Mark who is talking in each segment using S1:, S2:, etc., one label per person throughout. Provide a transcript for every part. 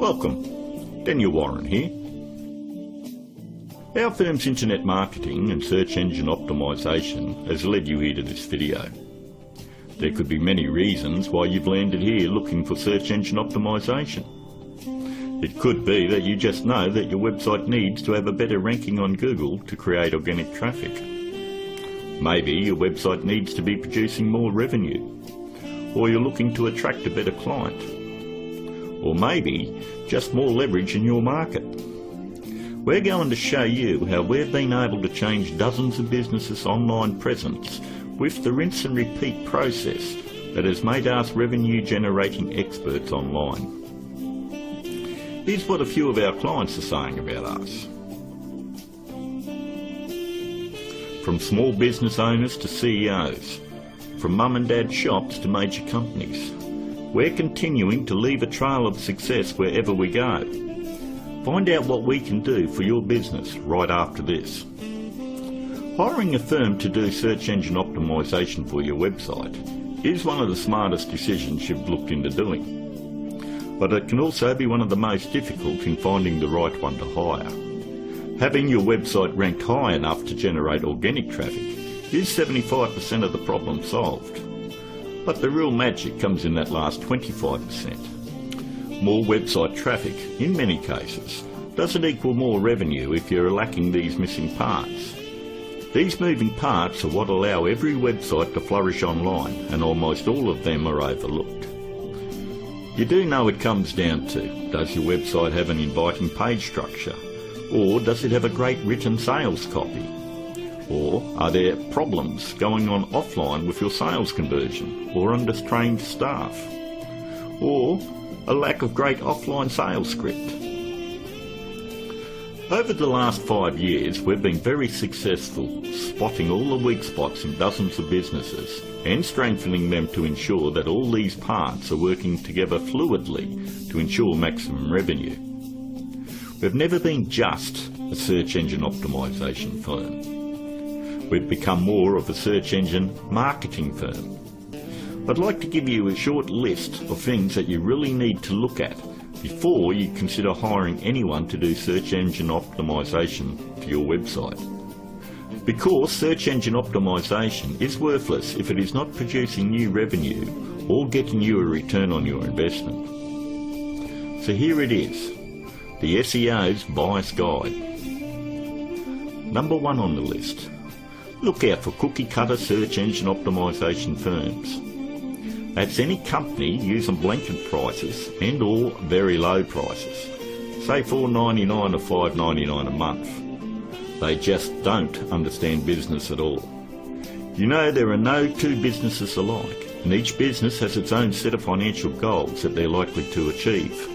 S1: Welcome, Daniel Warren here. Our firm's internet marketing and search engine optimisation has led you here to this video. There could be many reasons why you've landed here looking for search engine optimisation. It could be that you just know that your website needs to have a better ranking on Google to create organic traffic. Maybe your website needs to be producing more revenue, or you're looking to attract a better client, or maybe just more leverage in your market. We're going to show you how we've been able to change dozens of businesses' online presence with the rinse and repeat process that has made us revenue generating experts online. Here's what a few of our clients are saying about us. From small business owners to CEOs, from mum and dad shops to major companies, we're continuing to leave a trail of success wherever we go. Find out what we can do for your business right after this. Hiring a firm to do search engine optimisation for your website is one of the smartest decisions you've looked into doing. But it can also be one of the most difficult in finding the right one to hire. Having your website ranked high enough to generate organic traffic is 75% of the problem solved. But the real magic comes in that last 25%. More website traffic, in many cases, doesn't equal more revenue if you're lacking these missing parts. These moving parts are what allow every website to flourish online, and almost all of them are overlooked. You do know it comes down to, does your website have an inviting page structure? Or does it have a great written sales copy? Or are there problems going on offline with your sales conversion or undertrained staff? Or a lack of great offline sales script? Over the last 5 years, we've been very successful spotting all the weak spots in dozens of businesses and strengthening them to ensure that all these parts are working together fluidly to ensure maximum revenue. We've never been just a search engine optimisation firm. We've become more of a search engine marketing firm. I'd like to give you a short list of things that you really need to look at before you consider hiring anyone to do search engine optimisation for your website. Because search engine optimisation is worthless if it is not producing new revenue or getting you a return on your investment. So here it is, the SEO's Bias Guide. Number 1 on the list. Look out for cookie cutter search engine optimisation firms. That's any company using blanket prices and or very low prices, say $4.99 or $5.99 a month. They just don't understand business at all. You know, there are no two businesses alike, and each business has its own set of financial goals that they're likely to achieve.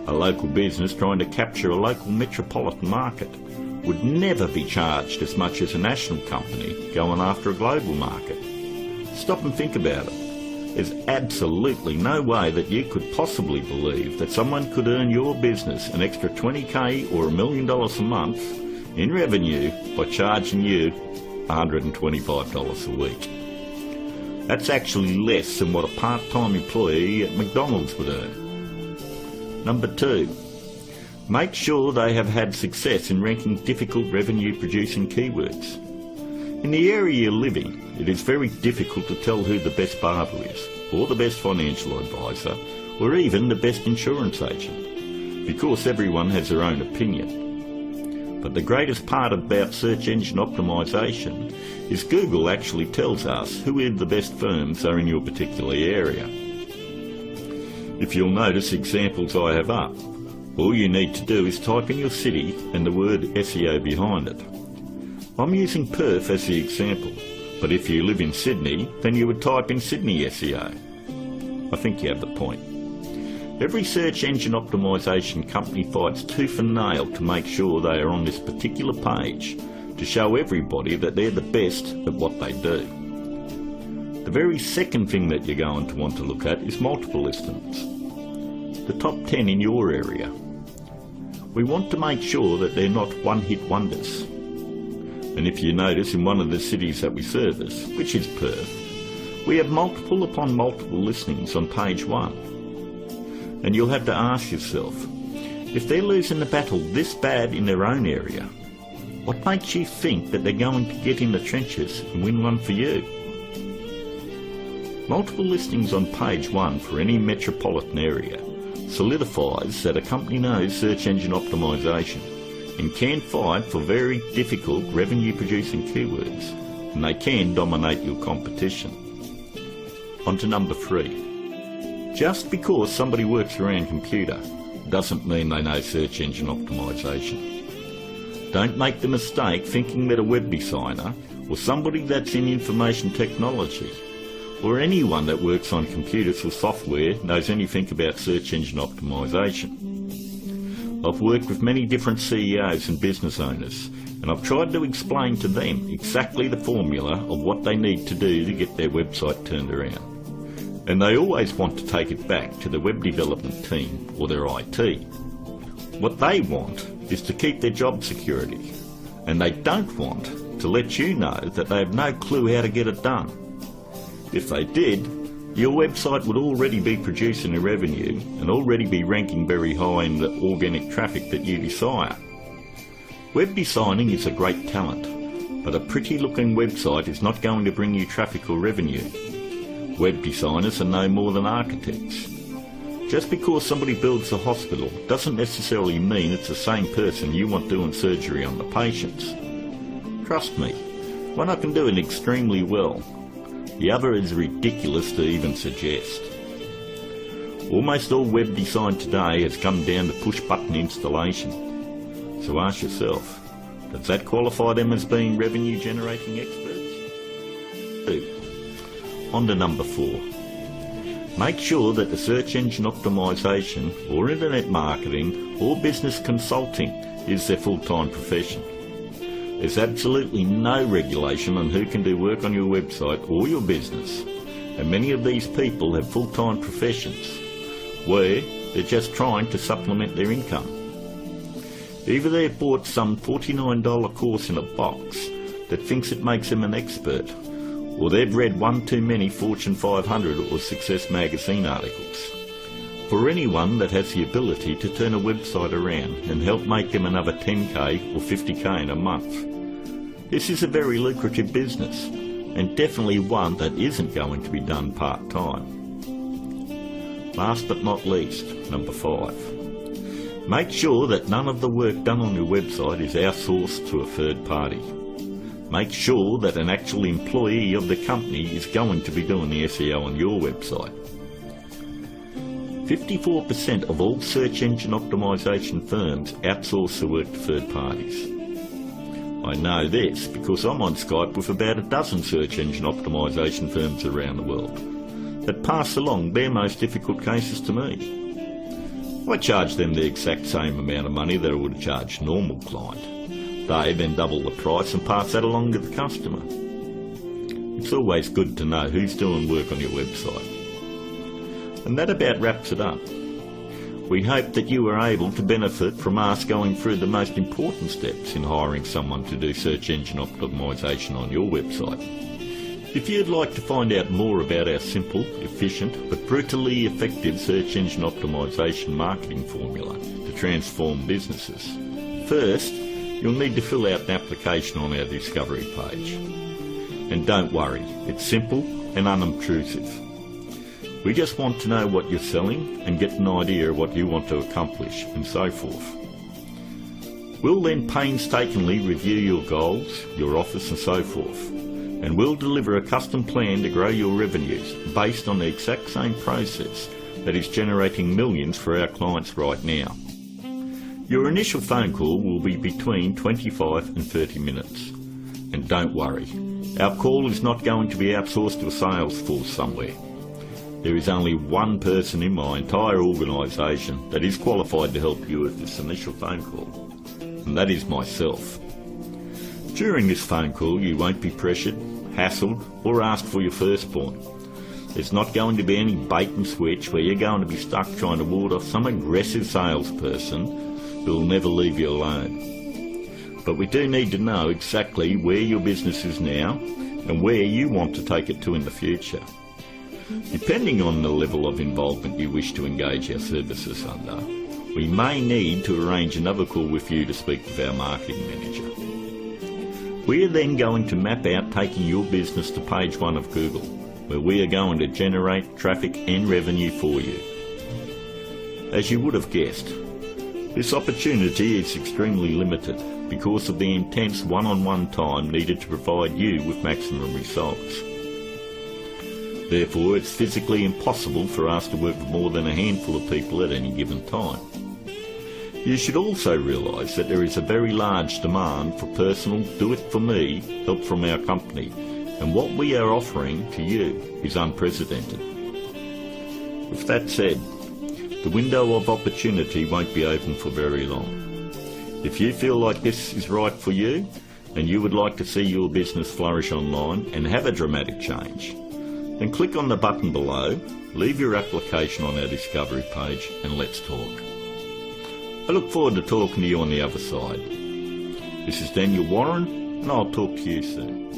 S1: A local business trying to capture a local metropolitan market would never be charged as much as a national company going after a global market. Stop and think about it. There's absolutely no way that you could possibly believe that someone could earn your business an extra $20,000 or $1 million a month in revenue by charging you $125 a week. That's actually less than what a part-time employee at McDonald's would earn. Number 2, make sure they have had success in ranking difficult revenue-producing keywords. In the area you live in, it is very difficult to tell who the best barber is, or the best financial advisor, or even the best insurance agent, because everyone has their own opinion. But the greatest part about search engine optimisation is Google actually tells us who the best firms are in your particular area. If you'll notice examples I have up, all you need to do is type in your city and the word SEO behind it. I'm using Perth as the example, but if you live in Sydney, then you would type in Sydney SEO. I think you have the point. Every search engine optimisation company fights tooth and nail to make sure they are on this particular page to show everybody that they're the best at what they do. The very second thing that you're going to want to look at is multiple listings. The top 10 in your area. We want to make sure that they're not one-hit wonders. And if you notice, in one of the cities that we service, which is Perth, we have multiple upon multiple listings on page 1. And you'll have to ask yourself, if they're losing the battle this bad in their own area, what makes you think that they're going to get in the trenches and win one for you? Multiple listings on page 1 for any metropolitan area solidifies that a company knows search engine optimization and can fight for very difficult revenue producing keywords, and they can dominate your competition. On to number 3. Just because somebody works around computer doesn't mean they know search engine optimization. Don't make the mistake thinking that a web designer or somebody that's in information technology or anyone that works on computers or software knows anything about search engine optimization. I've worked with many different CEOs and business owners, and I've tried to explain to them exactly the formula of what they need to do to get their website turned around. And they always want to take it back to the web development team or their IT. What they want is to keep their job security, and they don't want to let you know that they have no clue how to get it done. If they did, your website would already be producing a revenue and already be ranking very high in the organic traffic that you desire. Web designing is a great talent, but a pretty looking website is not going to bring you traffic or revenue. Web designers are no more than architects. Just because somebody builds a hospital doesn't necessarily mean it's the same person you want doing surgery on the patients. Trust me, one I can do it extremely well. The other is ridiculous to even suggest. Almost all web design today has come down to push-button installation. So ask yourself, does that qualify them as being revenue-generating experts? 2. On to number 4. Make sure that the search engine optimization or internet marketing or business consulting is their full-time profession. There's absolutely no regulation on who can do work on your website or your business, and many of these people have full-time professions where they're just trying to supplement their income. Either they've bought some $49 course in a box that thinks it makes them an expert, or they've read one too many Fortune 500 or Success magazine articles. For anyone that has the ability to turn a website around and help make them another 10k or 50k in a month, this is a very lucrative business, and definitely one that isn't going to be done part-time. Last but not least, number 5. Make sure that none of the work done on your website is outsourced to a third party. Make sure that an actual employee of the company is going to be doing the SEO on your website. 54% of all search engine optimization firms outsource the work to third parties. I know this because I'm on Skype with about a dozen search engine optimization firms around the world that pass along their most difficult cases to me. I charge them the exact same amount of money that I would charge a normal client. They then double the price and pass that along to the customer. It's always good to know who's doing work on your website. And that about wraps it up. We hope that you were able to benefit from us going through the most important steps in hiring someone to do search engine optimization on your website. If you'd like to find out more about our simple, efficient but brutally effective search engine optimization marketing formula to transform businesses, first you'll need to fill out an application on our discovery page. And don't worry, it's simple and unobtrusive. We just want to know what you're selling and get an idea of what you want to accomplish and so forth. We'll then painstakingly review your goals, your offers and so forth, and we'll deliver a custom plan to grow your revenues based on the exact same process that is generating millions for our clients right now. Your initial phone call will be between 25 and 30 minutes. And don't worry, our call is not going to be outsourced to a sales force somewhere. There is only one person in my entire organisation that is qualified to help you with this initial phone call, and that is myself. During this phone call you won't be pressured, hassled or asked for your firstborn. There's not going to be any bait and switch where you're going to be stuck trying to ward off some aggressive salesperson who will never leave you alone. But we do need to know exactly where your business is now and where you want to take it to in the future. Depending on the level of involvement you wish to engage our services under, we may need to arrange another call with you to speak with our marketing manager. We are then going to map out taking your business to page 1 of Google, where we are going to generate traffic and revenue for you. As you would have guessed, this opportunity is extremely limited because of the intense one-on-one time needed to provide you with maximum results. Therefore, it's physically impossible for us to work with more than a handful of people at any given time. You should also realise that there is a very large demand for personal do-it-for-me help from our company, and what we are offering to you is unprecedented. With that said, the window of opportunity won't be open for very long. If you feel like this is right for you, and you would like to see your business flourish online and have a dramatic change, then click on the button below, leave your application on our discovery page, and let's talk. I look forward to talking to you on the other side. This is Daniel Warren, and I'll talk to you soon.